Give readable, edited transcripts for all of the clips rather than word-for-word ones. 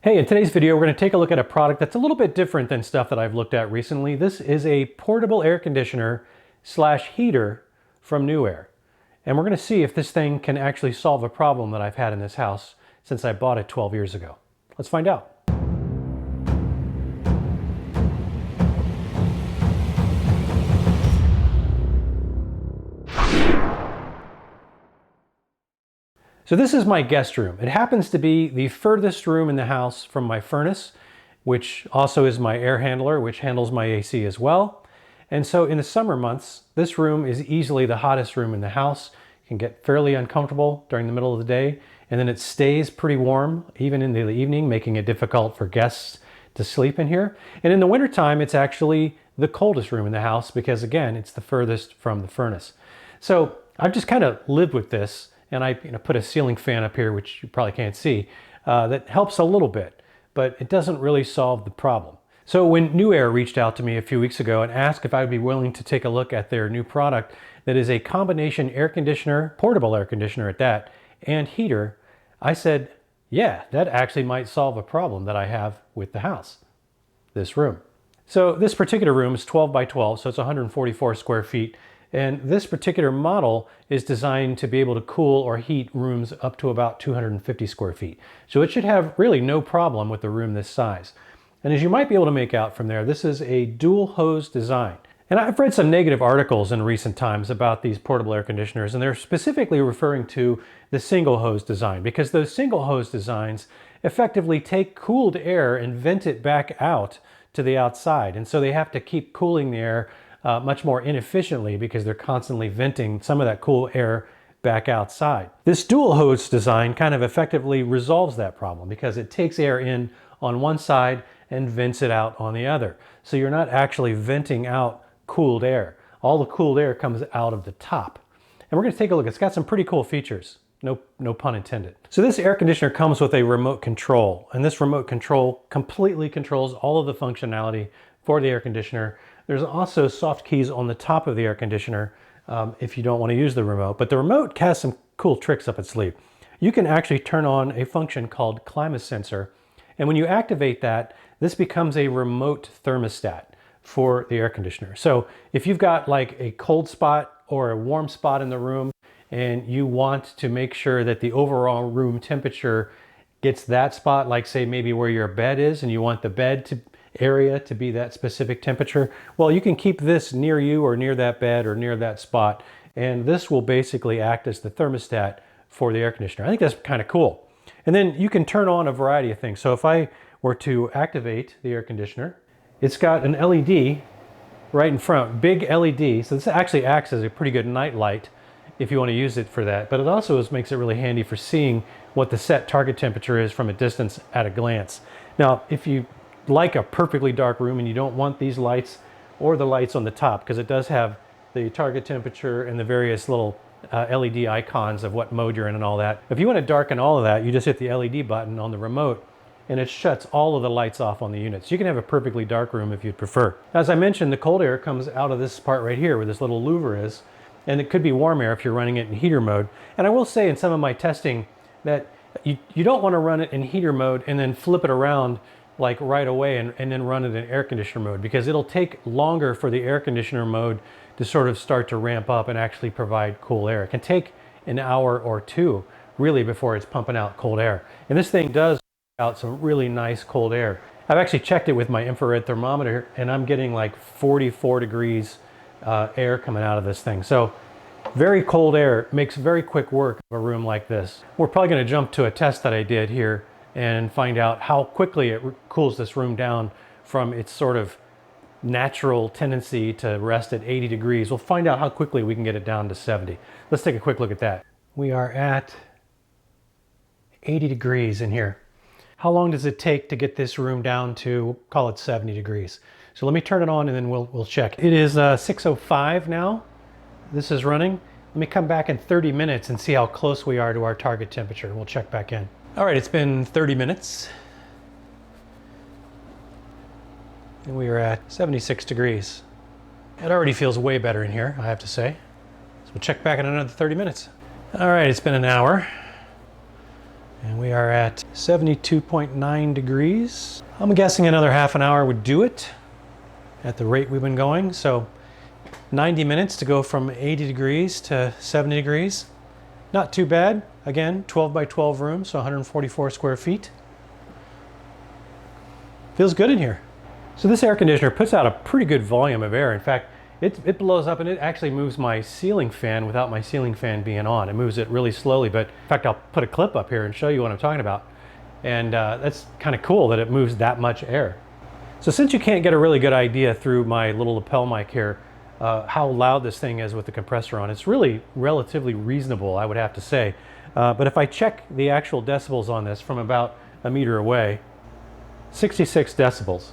Hey, in today's video, we're going to take a look at a product that's a little bit different than stuff that I've looked at recently. This is a portable air conditioner slash heater from NewAir. And we're going to see if this thing can actually solve a problem that I've had in this house since I bought it 12 years ago. Let's find out. So this is my guest room. It happens to be the furthest room in the house from my furnace, which also is my air handler, which handles my AC as well. And so in the summer months, this room is easily the hottest room in the house. It can get fairly uncomfortable during the middle of the day, and then it stays pretty warm even in the evening, making it difficult for guests to sleep in here. And in the wintertime, it's actually the coldest room in the house because, again, it's the furthest from the furnace. So I've just kind of lived with this. And I put a ceiling fan up here, which you probably can't see, that helps a little bit, but it doesn't really solve the problem. So when NewAir reached out to me a few weeks ago and asked if I would be willing to take a look at their new product that is a combination air conditioner, portable air conditioner at that, and heater, I said, yeah, that actually might solve a problem that I have with the house, this room. So this particular room is 12 by 12, so it's 144 square feet. And this particular model is designed to be able to cool or heat rooms up to about 250 square feet. So it should have really no problem with a room this size. And as you might be able to make out from there, this is a dual hose design. And I've read some negative articles in recent times about these portable air conditioners, and they're specifically referring to the single hose design, because those single hose designs effectively take cooled air and vent it back out to the outside. And so they have to keep cooling the air much more inefficiently because they're constantly venting some of that cool air back outside. This dual hose design kind of effectively resolves that problem because it takes air in on one side and vents it out on the other. So you're not actually venting out cooled air. All the cooled air comes out of the top. And we're going to take a look. It's got some pretty cool features. No pun intended. So this air conditioner comes with a remote control, and this remote control completely controls all of the functionality for the air conditioner. There's also soft keys on the top of the air conditioner if you don't want to use the remote, but the remote has some cool tricks up its sleeve. You can actually turn on a function called climate sensor, and when you activate that, this becomes a remote thermostat for the air conditioner. So if you've got like a cold spot or a warm spot in the room and you want to make sure that the overall room temperature gets that spot, like say maybe where your bed is, and you want the bed area to be that specific temperature, well, you can keep this near you or near that bed or near that spot, and this will basically act as the thermostat for the air conditioner. I think that's kind of cool. And then you can turn on a variety of things. So if I were to activate the air conditioner, it's got an LED right in front, big LED. So this actually acts as a pretty good night light if you want to use it for that, but it also makes it really handy for seeing what the set target temperature is from a distance at a glance. Now, if you like a perfectly dark room and you don't want these lights or the lights on the top, because it does have the target temperature and the various little LED icons of what mode you're in and all that. If you want to darken all of that, you just hit the LED button on the remote and it shuts all of the lights off on the unit. So you can have a perfectly dark room if you'd prefer. As I mentioned, the cold air comes out of this part right here where this little louver is, and it could be warm air if you're running it in heater mode. And I will say in some of my testing that you don't want to run it in heater mode and then flip it around like right away and then run it in air conditioner mode, because it'll take longer for the air conditioner mode to sort of start to ramp up and actually provide cool air. It can take an hour or two really before it's pumping out cold air. And this thing does out some really nice cold air. I've actually checked it with my infrared thermometer and I'm getting like 44 degrees air coming out of this thing. So very cold air makes very quick work of a room like this. We're probably going to jump to a test that I did here and find out how quickly it cools this room down from its sort of natural tendency to rest at 80 degrees. We'll find out how quickly we can get it down to 70. Let's take a quick look at that. We are at 80 degrees in here. How long does it take to get this room down to, call it 70 degrees? So let me turn it on and then we'll check. It is 6:05 now. This is running. Let me come back in 30 minutes and see how close we are to our target temperature. We'll check back in. All right, it's been 30 minutes. And we are at 76 degrees. It already feels way better in here, I have to say. So we'll check back in another 30 minutes. All right, it's been an hour. And we are at 72.9 degrees. I'm guessing another half an hour would do it at the rate we've been going. So 90 minutes to go from 80 degrees to 70 degrees. Not too bad. Again, 12 by 12 room, so 144 square feet. Feels good in here. So this air conditioner puts out a pretty good volume of air. In fact, it blows up and it actually moves my ceiling fan without my ceiling fan being on. It moves it really slowly, but in fact, I'll put a clip up here and show you what I'm talking about. And that's kind of cool that it moves that much air. So since you can't get a really good idea through my little lapel mic here, how loud this thing is with the compressor on, it's really relatively reasonable, I would have to say. But if I check the actual decibels on this from about a meter away, 66 decibels.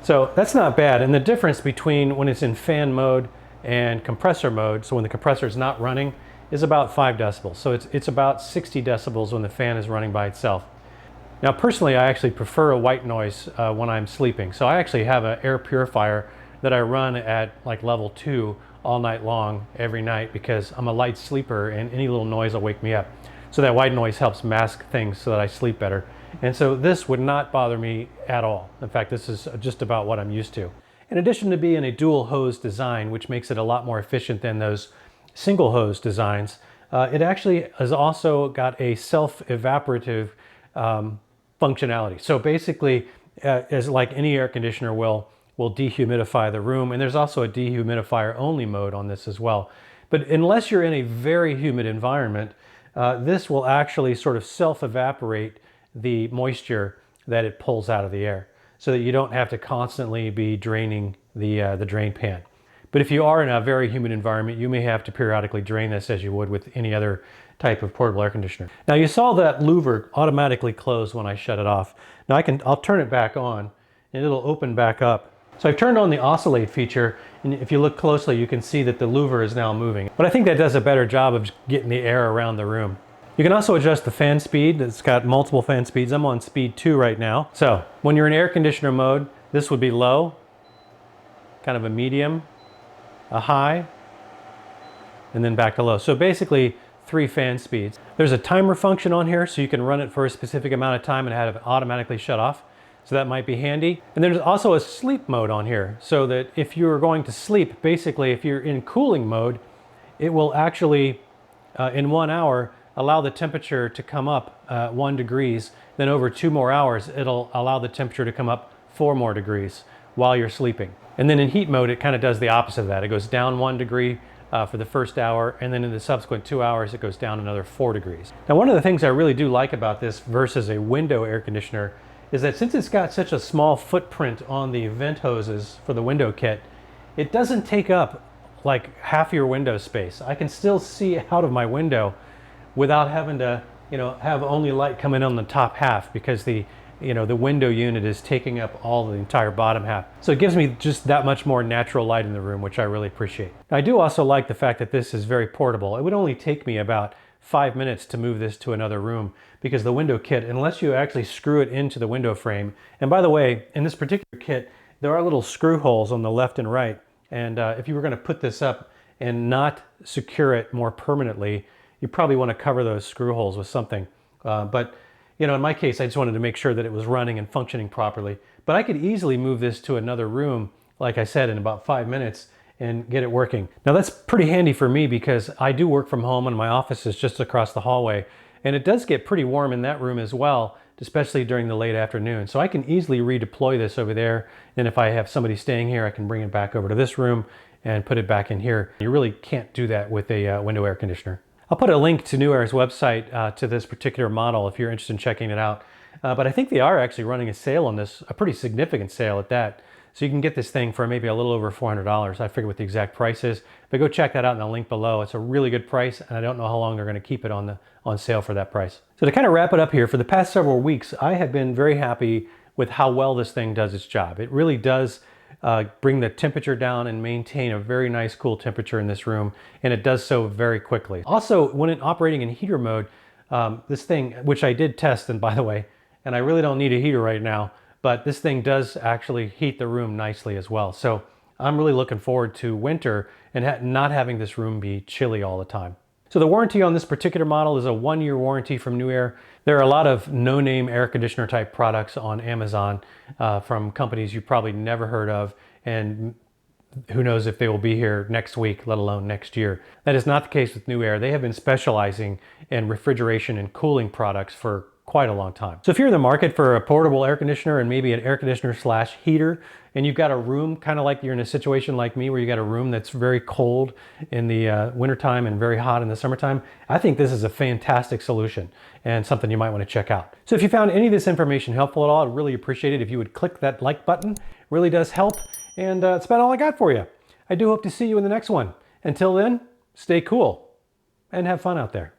So that's not bad. And the difference between when it's in fan mode and compressor mode, so when the compressor is not running, is about 5 decibels. So it's about 60 decibels when the fan is running by itself. Now personally, I actually prefer a white noise when I'm sleeping. So I actually have an air purifier that I run at like level 2 all night long every night because I'm a light sleeper and any little noise will wake me up. So that white noise helps mask things so that I sleep better. And so this would not bother me at all. In fact, this is just about what I'm used to. In addition to being a dual hose design, which makes it a lot more efficient than those single hose designs, it actually has also got a self-evaporative functionality. So basically, as like any air conditioner will dehumidify the room, and there's also a dehumidifier only mode on this as well. But unless you're in a very humid environment, this will actually sort of self-evaporate the moisture that it pulls out of the air so that you don't have to constantly be draining the drain pan. But if you are in a very humid environment, you may have to periodically drain this as you would with any other type of portable air conditioner. Now you saw that louver automatically close when I shut it off. Now I'll turn it back on and it'll open back up. So I've turned on the oscillate feature, and if you look closely you can see that the louver is now moving. But I think that does a better job of getting the air around the room. You can also adjust the fan speed. It's got multiple fan speeds. I'm on speed 2 right now. So when you're in air conditioner mode, this would be low, kind of a medium, a high, and then back to low. So basically 3 fan speeds. There's a timer function on here, so you can run it for a specific amount of time and have it automatically shut off. So that might be handy. And there's also a sleep mode on here, so that if you're going to sleep, basically if you're in cooling mode, it will actually, in 1 hour, allow the temperature to come up 1 degrees. Then over 2 more hours, it'll allow the temperature to come up 4 more degrees while you're sleeping. And then in heat mode, it kind of does the opposite of that. It goes down 1 degree for the first hour, and then in the subsequent 2 hours, it goes down another 4 degrees. Now, one of the things I really do like about this versus a window air conditioner is that since it's got such a small footprint on the vent hoses for the window kit, it doesn't take up like half your window space. I can still see out of my window without having to, have only light coming on the top half because the window unit is taking up all the entire bottom half. So it gives me just that much more natural light in the room, which I really appreciate. I do also like the fact that this is very portable. It would only take me about 5 minutes to move this to another room because the window kit, unless you actually screw it into the window frame, and by the way, in this particular kit, there are little screw holes on the left and right. And if you were going to put this up and not secure it more permanently, you probably want to cover those screw holes with something. But in my case, I just wanted to make sure that it was running and functioning properly. But I could easily move this to another room, like I said, in about 5 minutes and get it working. Now that's pretty handy for me because I do work from home and my office is just across the hallway. And it does get pretty warm in that room as well, especially during the late afternoon. So I can easily redeploy this over there. And if I have somebody staying here, I can bring it back over to this room and put it back in here. You really can't do that with a window air conditioner. I'll put a link to NewAir's website to this particular model if you're interested in checking it out. But I think they are actually running a sale on this, a pretty significant sale at that. So you can get this thing for maybe a little over $400. I forget what the exact price is, but go check that out in the link below. It's a really good price, and I don't know how long they're going to keep it on sale for that price. So to kind of wrap it up here, for the past several weeks, I have been very happy with how well this thing does its job. It really does bring the temperature down and maintain a very nice cool temperature in this room, and it does so very quickly. Also, when operating in heater mode, this thing, which I did test, and by the way, and I really don't need a heater right now, but this thing does actually heat the room nicely as well. So I'm really looking forward to winter and not having this room be chilly all the time. So the warranty on this particular model is a 1-year warranty from NewAir. There are a lot of no-name air conditioner type products on Amazon from companies you've probably never heard of, and who knows if they will be here next week, let alone next year. That is not the case with NewAir. They have been specializing in refrigeration and cooling products for quite a long time. So if you're in the market for a portable air conditioner and maybe an air conditioner slash heater, and you've got a room, kind of like you're in a situation like me where you got a room that's very cold in the wintertime and very hot in the summertime, I think this is a fantastic solution and something you might want to check out. So if you found any of this information helpful at all, I'd really appreciate it if you would click that like button. It really does help. And that's about all I got for you. I do hope to see you in the next one. Until then, stay cool and have fun out there.